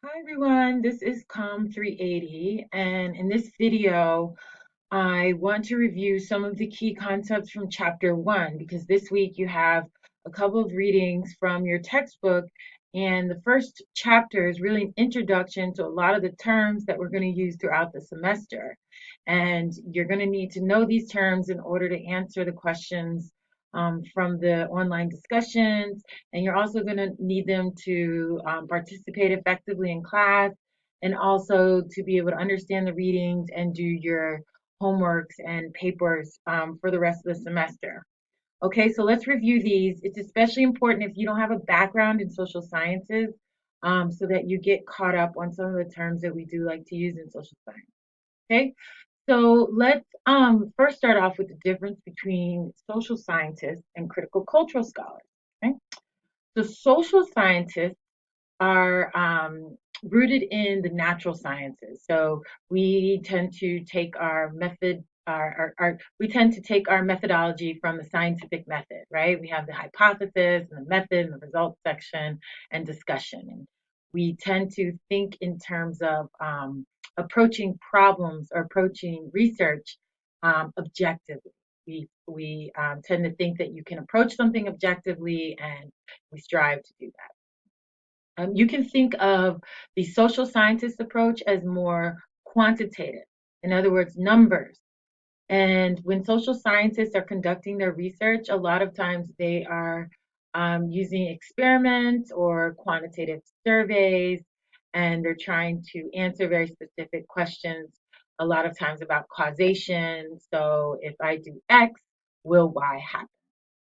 Hi everyone, this is Com 380, and in this video, I want to review some of the key concepts from chapter 1 because this week you have a couple of readings from your textbook, and the first chapter is really an introduction to a lot of the terms that we're going to use throughout the semester. And you're going to need to know these terms in order to answer the questions from the online discussions, and you're also going to need them to participate effectively in class and also to be able to understand the readings and do your homeworks and papers for the rest of the semester. Okay, so let's review these. It's especially important if you don't have a background in social sciences, so that you get caught up on some of the terms that we do like to use in social science. Okay, so let's first start off with the difference between social scientists and critical cultural scholars. Okay, so social scientists are rooted in the natural sciences. So we tend to take our method, we tend to take our methodology from the scientific method, right? We have the hypothesis and the method and the results section and discussion. And we tend to think in terms of approaching problems or approaching research objectively. We tend to think that you can approach something objectively, and we strive to do that. You can think of the social scientist approach as more quantitative, in other words, numbers. And when social scientists are conducting their research, a lot of times they are using experiments or quantitative surveys, and they're trying to answer very specific questions, a lot of times about causation. So if I do X, will Y happen?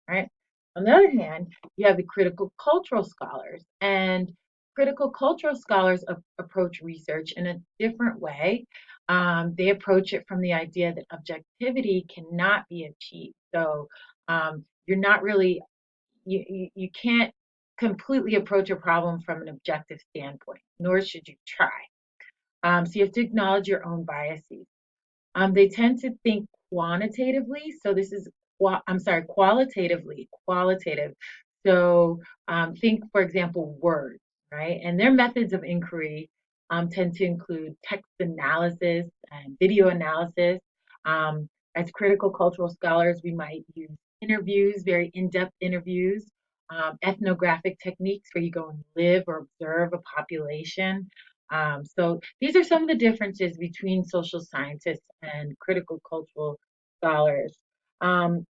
Right? On the other hand, you have the critical cultural scholars, and critical cultural scholars approach research in a different way. They approach it from the idea that objectivity cannot be achieved. So you're not really, you can't completely approach a problem from an objective standpoint, nor should you try. So you have to acknowledge your own biases. They tend to think quantitatively. So this is, I'm sorry, qualitative. So think, for example, words, right? And their methods of inquiry tend to include text analysis and video analysis. As critical cultural scholars, we might use interviews, very in-depth interviews, ethnographic techniques where you go and live or observe a population. So these are some of the differences between social scientists and critical cultural scholars. Um,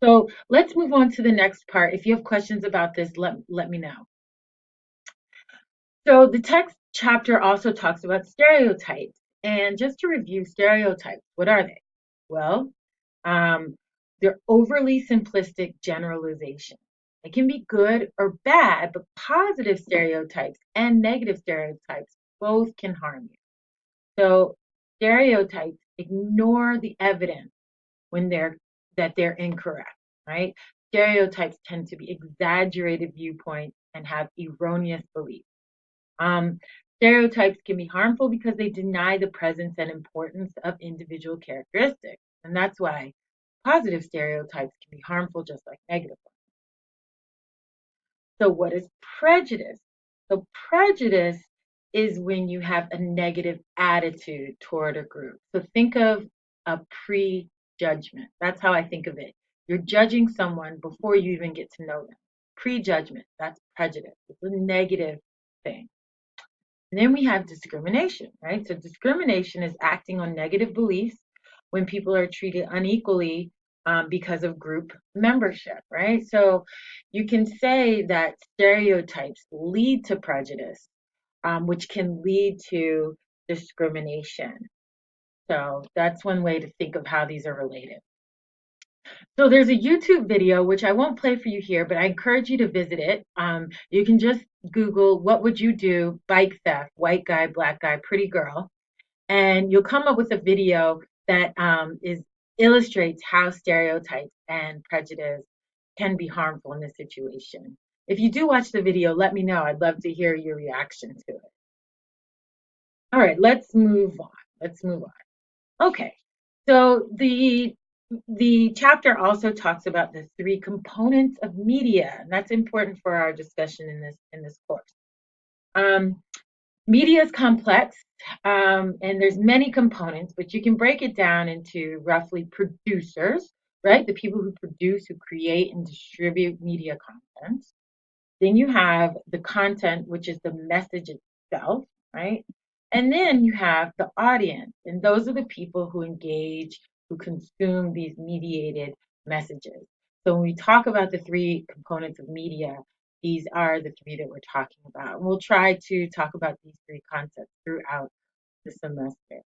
so let's move on to the next part. If you have questions about this, let me know. So the text chapter also talks about stereotypes. And just to review stereotypes, what are they? Well, um, they're overly simplistic generalizations. It can be good or bad, but positive stereotypes and negative stereotypes both can harm you. So stereotypes ignore the evidence when they're incorrect, right? Stereotypes tend to be exaggerated viewpoints and have erroneous beliefs. Um, Stereotypes can be harmful because they deny the presence and importance of individual characteristics. And that's why positive stereotypes can be harmful just like negative ones. So, what is prejudice? So, prejudice is when you have a negative attitude toward a group. So, think of a prejudgment. That's how I think of it. You're judging someone before you even get to know them. Prejudgment, that's prejudice. It's a negative thing. And then we have discrimination, right? So discrimination is acting on negative beliefs when people are treated unequally because of group membership, right? So you can say that stereotypes lead to prejudice, which can lead to discrimination. So that's one way to think of how these are related. So there's a YouTube video, which I won't play for you here, but I encourage you to visit it. You can just Google, what would you do, bike theft, white guy, black guy, pretty girl, and you'll come up with a video that illustrates how stereotypes and prejudice can be harmful in this situation. If you do watch the video, let me know. I'd love to hear your reaction to it. All right, let's move on. Let's move on. Okay, so the chapter also talks about the three components of media, and that's important for our discussion in this course. Um, Media is complex, and there's many components, but you can break it down into roughly producers, right? The people who produce, who create and distribute media content. Then you have the content, which is the message itself, right? And then you have the audience, and those are the people who engage, who consume these mediated messages. So when we talk about the three components of media, these are the three that we're talking about. And we'll try to talk about these three concepts throughout the semester.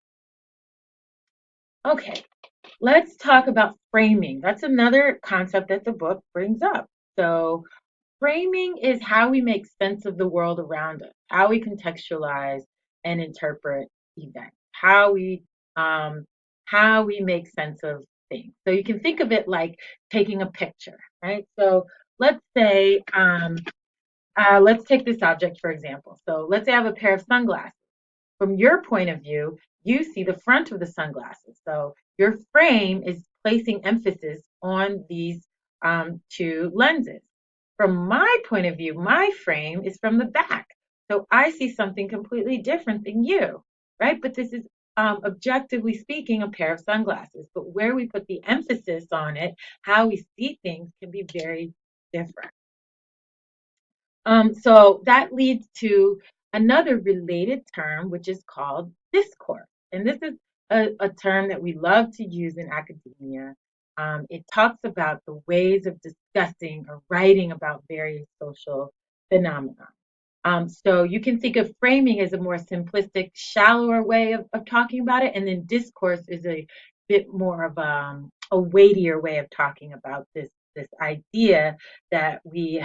Okay, let's talk about framing. That's another concept that the book brings up. So framing is how we make sense of the world around us, how we contextualize and interpret events, um, how we make sense of things. So you can think of it like taking a picture, right? So let's say, let's take this object for example. So let's say I have a pair of sunglasses. From your point of view, you see the front of the sunglasses. So your frame is placing emphasis on these two lenses. From my point of view, my frame is from the back. So I see something completely different than you, right? But this is objectively speaking a pair of sunglasses. But where we put the emphasis on it, how we see things can be very different. So that leads to another related term, which is called discourse. And this is a term that we love to use in academia. It talks about the ways of discussing or writing about various social phenomena. So you can think of framing as a more simplistic, shallower way of talking about it, and then discourse is a bit more of a weightier way of talking about this idea that we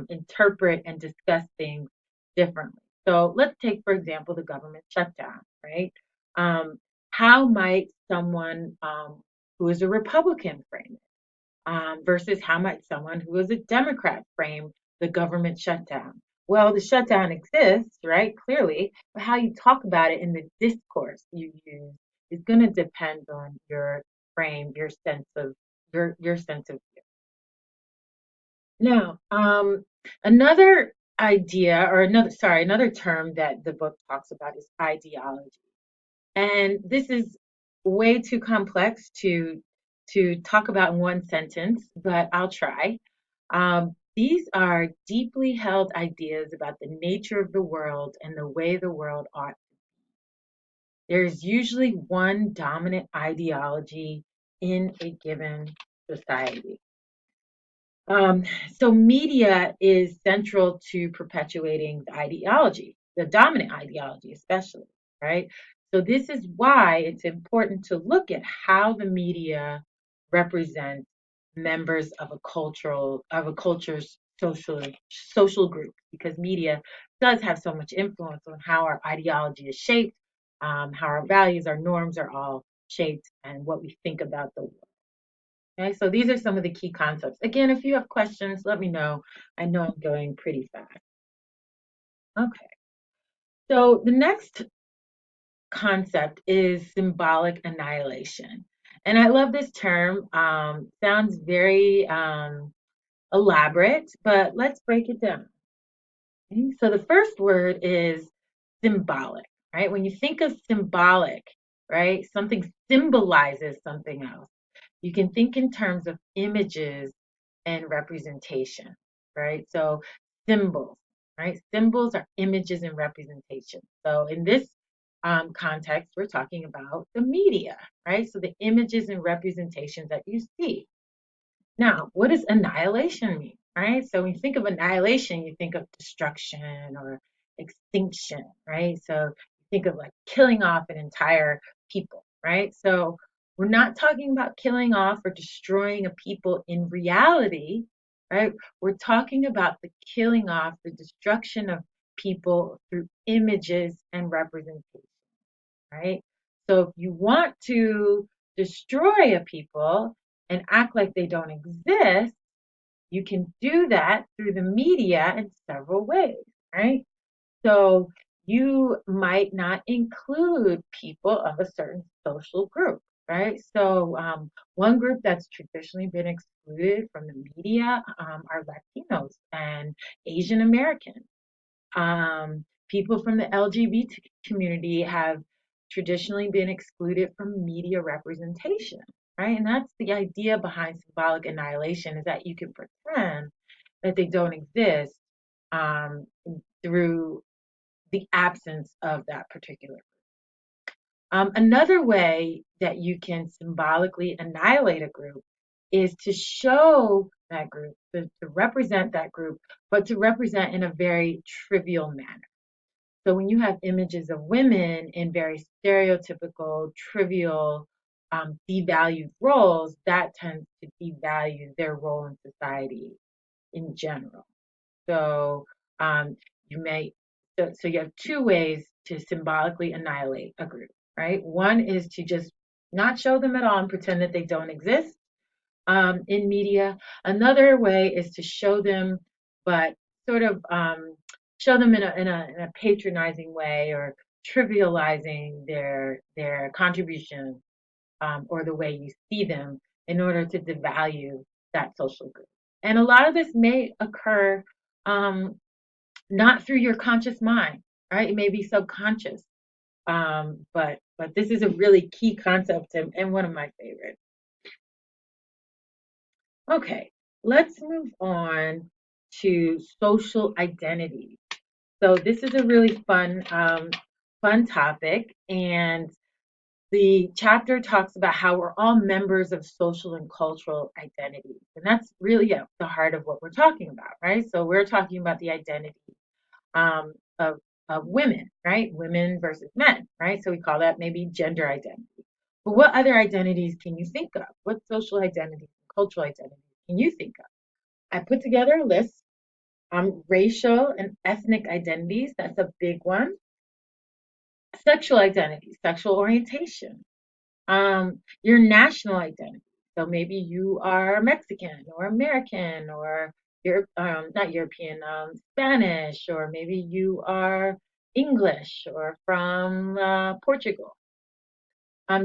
interpret and discuss things differently. So let's take, for example, the government shutdown, right? Um, how might someone who is a Republican frame it? Versus how might someone who is a Democrat frame the government shutdown? Well, the shutdown exists, right? Clearly, but how you talk about it in the discourse you use is going to depend on your frame, your sense of view. Now, another idea or another term that the book talks about is ideology. And this is way too complex to talk about in one sentence, but I'll try. These are deeply held ideas about the nature of the world and the way the world ought. There's usually one dominant ideology in a given society. So media is central to perpetuating the ideology, the dominant ideology, especially, right? So this is why it's important to look at how the media represents members of a culture's social group, because media does have so much influence on how our ideology is shaped, how our values, our norms are all shaped, and what we think about the world. Okay, so these are some of the key concepts. Again, if you have questions, let me know. I know I'm going pretty fast. Okay, so the next concept is symbolic annihilation. And I love this term. Sounds very elaborate, but let's break it down. Okay, so the first word is symbolic, right? When you think of symbolic, right, something symbolizes something else. You can think in terms of images and representation, right? So symbols, right? Symbols are images and representation. So in this context, we're talking about the media, right? So the images and representations that you see. Now, what does annihilation mean, right? So when you think of annihilation, you think of destruction or extinction, right? So you think of like killing off an entire people, right? So we're not talking about killing off or destroying a people in reality, right? We're talking about the killing off, the destruction of people through images and representation, right? So if you want to destroy a people and act like they don't exist, you can do that through the media in several ways, right? So you might not include people of a certain social group, right? So one group that's traditionally been excluded from the media are Latinos and Asian Americans. People from the LGBT community have traditionally been excluded from media representation, right? And that's the idea behind symbolic annihilation, is that you can pretend that they don't exist um, through the absence of that particular. Another way that you can symbolically annihilate a group is to show that group, to represent that group, but to represent in a very trivial manner. So when you have images of women in very stereotypical, trivial, devalued roles, that tends to devalue their role in society in general. So um, you may, so you have two ways to symbolically annihilate a group, right? One is to just not show them at all and pretend that they don't exist in media. Another way is to show them, but sort of show them in a patronizing way, or trivializing their contribution, or the way you see them, in order to devalue that social group. And a lot of this may occur um, not through your conscious mind, right? It may be subconscious. But this is a really key concept, and one of my favorites. Okay, let's move on to social identity. So this is a really fun topic, and the chapter talks about how we're all members of social and cultural identities, and that's really at the heart of what we're talking about, right? So we're talking about the identity um, of of women, right? Women versus men, right? So we call that maybe gender identity. But what other identities can you think of? What social identities, cultural identities can you think of? I put together a list. Racial and ethnic identities, that's a big one. Sexual identity, sexual orientation. Your national identity. So maybe you are Mexican or American, or you're not European, Spanish, or maybe you are English or from Portugal.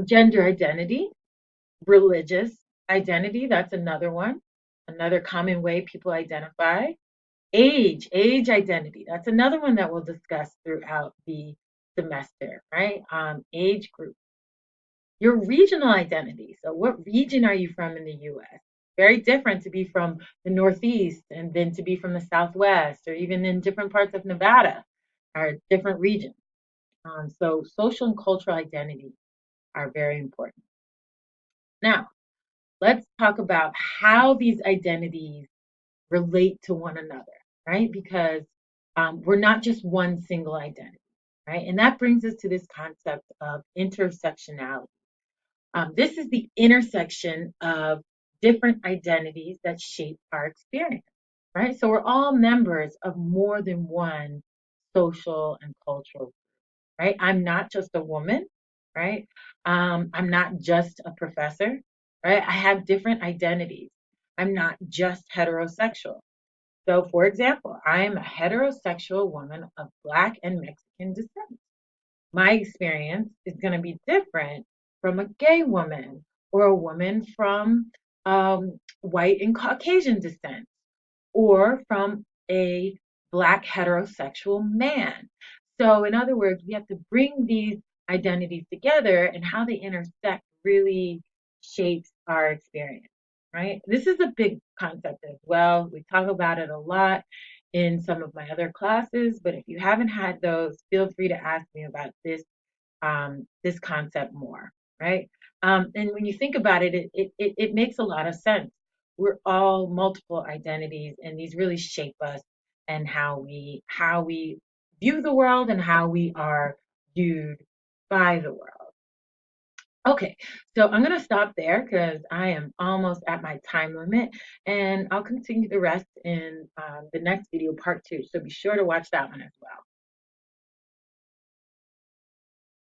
Gender identity, religious identity, that's another one, another common way people identify. Age identity. That's another one that we'll discuss throughout the semester, right? Age group. Your regional identity. So, what region are you from in the US? Very different to be from the Northeast and then to be from the Southwest, or even in different parts of Nevada, are different regions. So, social and cultural identity are very important. Now, let's talk about how these identities relate to one another, right? Because we're not just one single identity, right? And that brings us to this concept of intersectionality. This is the intersection of different identities that shape our experience, right? So we're all members of more than one social and cultural, right? I'm not just a woman, right? I'm not just a professor, right? I have different identities. I'm not just heterosexual. So, for example, I am a heterosexual woman of Black and Mexican descent. My experience is going to be different from a gay woman, or a woman from white and Caucasian descent, or from a Black heterosexual man. So, in other words, we have to bring these identities together, and how they intersect really shapes our experience, right? This is a big concept as well. We talk about it a lot in some of my other classes, but if you haven't had those, feel free to ask me about this concept more, right? And when you think about it, it makes a lot of sense. We're all multiple identities, and these really shape us, and how we view the world, and how we are viewed by the world. Okay, so I'm going to stop there because I am almost at my time limit, and I'll continue the rest in the next video, part two. So be sure to watch that one as well.